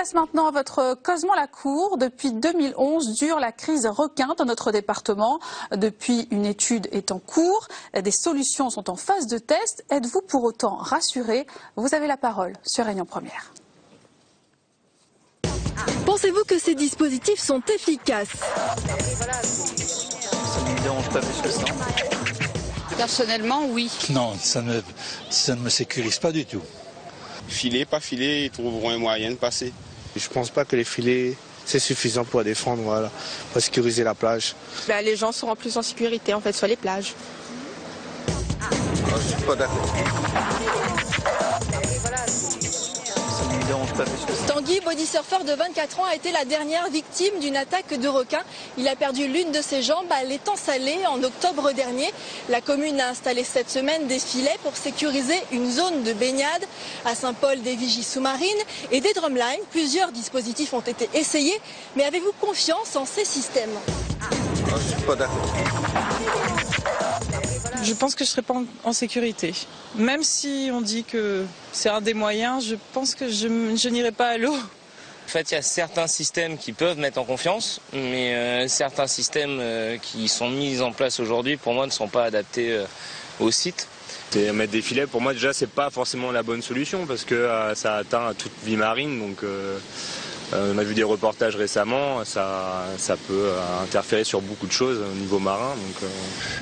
passe maintenant à votre Cosmont-la-Cour. Depuis 2011 dure la crise requin dans notre département. Depuis, une étude est en cours. Des solutions sont en phase de test. Êtes-vous pour autant rassuré? Vous avez la parole sur Réunion Première. Pensez-vous que ces dispositifs sont efficaces? Ça ne me dérange pas plus que ça. Personnellement, oui. Non, ça ne me sécurise pas du tout. Filet, pas filet, ils trouveront un moyen de passer. Je pense pas que les filets, c'est suffisant pour défendre, voilà, pour sécuriser la plage. Les gens seront plus en sécurité en fait sur les plages. Je suis pas d'accord. Ça ne me dérange pas plus que ça. Tanguy, bodysurfer de 24 ans, a été la dernière victime d'une attaque de requin. Il a perdu l'une de ses jambes à l'étang Salé en octobre dernier. La commune a installé cette semaine des filets pour sécuriser une zone de baignade. À Saint-Paul, des vigies sous-marines et des drumlines. Plusieurs dispositifs ont été essayés. Mais avez-vous confiance en ces systèmes? Je suis pas d'accord. Je pense que je ne serai pas en sécurité. Même si on dit que c'est un des moyens, je pense que je n'irai pas à l'eau. En fait, il y a certains systèmes qui peuvent mettre en confiance, mais certains systèmes qui sont mis en place aujourd'hui, pour moi, ne sont pas adaptés au site. Mettre des filets, pour moi, déjà, c'est pas forcément la bonne solution parce que ça atteint toute vie marine. Donc, on a vu des reportages récemment, ça peut interférer sur beaucoup de choses au niveau marin. Donc,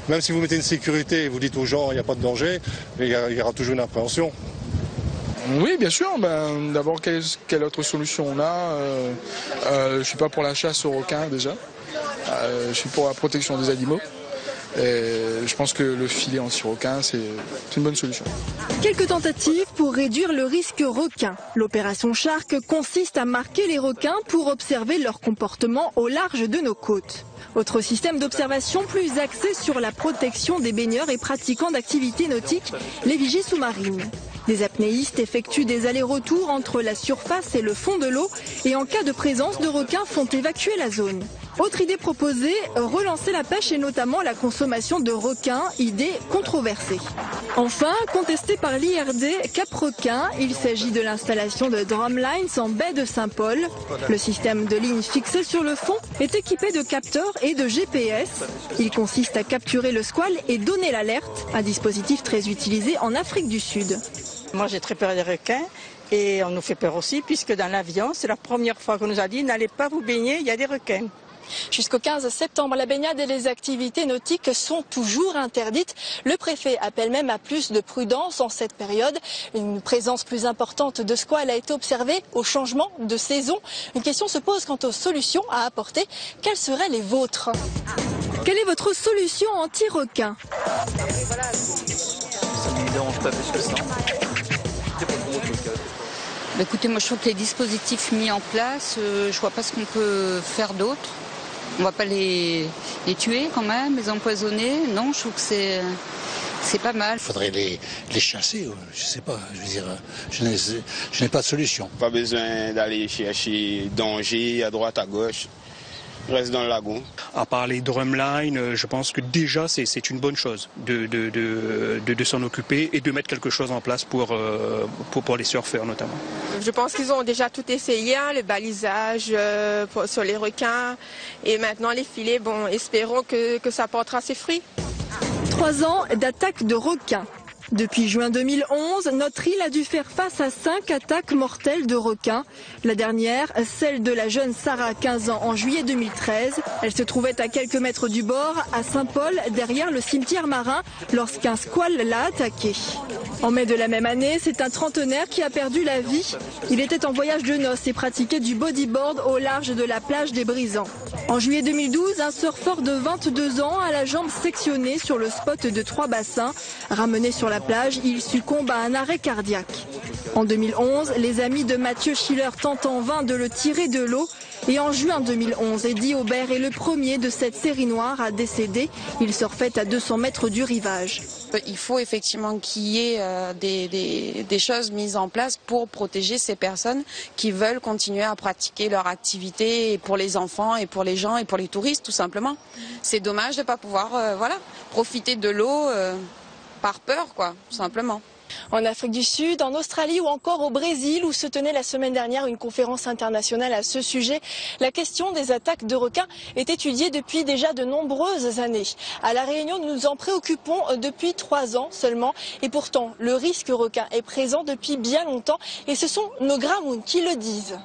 Même si vous mettez une sécurité et vous dites aux gens il n'y a pas de danger, il y aura toujours une appréhension. Oui, bien sûr. D'abord, quelle autre solution on a? Je ne suis pas pour la chasse aux requins déjà. Je suis pour la protection des animaux. Et je pense que le filet anti-requin, c'est une bonne solution. Quelques tentatives pour réduire le risque requin. L'opération Shark consiste à marquer les requins pour observer leur comportement au large de nos côtes. Autre système d'observation plus axé sur la protection des baigneurs et pratiquants d'activités nautiques, les vigies sous-marines. Des apnéistes effectuent des allers-retours entre la surface et le fond de l'eau et en cas de présence de requins font évacuer la zone. Autre idée proposée, relancer la pêche et notamment la consommation de requins, idée controversée. Enfin, contestée par l'IRD Cap-Requin, il s'agit de l'installation de drumlines en baie de Saint-Paul. Le système de ligne fixé sur le fond est équipé de capteurs et de GPS. Il consiste à capturer le squale et donner l'alerte, un dispositif très utilisé en Afrique du Sud. Moi j'ai très peur des requins et on nous fait peur aussi puisque dans l'avion, c'est la première fois qu'on nous a dit n'allez pas vous baigner, il y a des requins. Jusqu'au 15 septembre, la baignade et les activités nautiques sont toujours interdites. Le préfet appelle même à plus de prudence en cette période. Une présence plus importante de squales a été observée au changement de saison. Une question se pose quant aux solutions à apporter. Quelles seraient les vôtres? Quelle est votre solution anti-requin? Ça ne me dérange pas plus que ça. Écoutez, moi je trouve que les dispositifs mis en place, je vois pas ce qu'on peut faire d'autre. On va pas les tuer quand même, les empoisonner. Non, je trouve que c'est pas mal. Il faudrait les chasser, je sais pas, je veux dire, je n'ai pas de solution. pas besoin d'aller chercher danger à droite, à gauche. Reste dans le lagon. À part les drumlines, je pense que déjà c'est une bonne chose de s'en occuper et de mettre quelque chose en place pour les surfeurs notamment. Je pense qu'ils ont déjà tout essayé, le balisage sur les requins et maintenant les filets. Bon, espérons que ça portera ses fruits. 3 ans d'attaque de requins. Depuis juin 2011, notre île a dû faire face à 5 attaques mortelles de requins. La dernière, celle de la jeune Sarah, 15 ans, en juillet 2013. Elle se trouvait à quelques mètres du bord, à Saint-Paul, derrière le cimetière marin, lorsqu'un squale l'a attaquée. En mai de la même année, c'est un trentenaire qui a perdu la vie. Il était en voyage de noces et pratiquait du bodyboard au large de la plage des Brisants. En juillet 2012, un surfeur de 22 ans a la jambe sectionnée sur le spot de 3 bassins. Ramené sur la plage, il succombe à un arrêt cardiaque. En 2011, les amis de Mathieu Schiller tentent en vain de le tirer de l'eau. Et en juin 2011, Eddie Aubert est le premier de cette série noire à décéder. Il surfait à 200 mètres du rivage. Il faut effectivement qu'il y ait des choses mises en place pour protéger ces personnes qui veulent continuer à pratiquer leur activité, et pour les enfants et pour les gens et pour les touristes tout simplement. C'est dommage de ne pas pouvoir profiter de l'eau par peur, quoi, tout simplement. En Afrique du Sud, en Australie ou encore au Brésil où se tenait la semaine dernière une conférence internationale à ce sujet, la question des attaques de requins est étudiée depuis déjà de nombreuses années. À La Réunion, nous nous en préoccupons depuis 3 ans seulement et pourtant le risque requin est présent depuis bien longtemps et ce sont nos Gramoun qui le disent.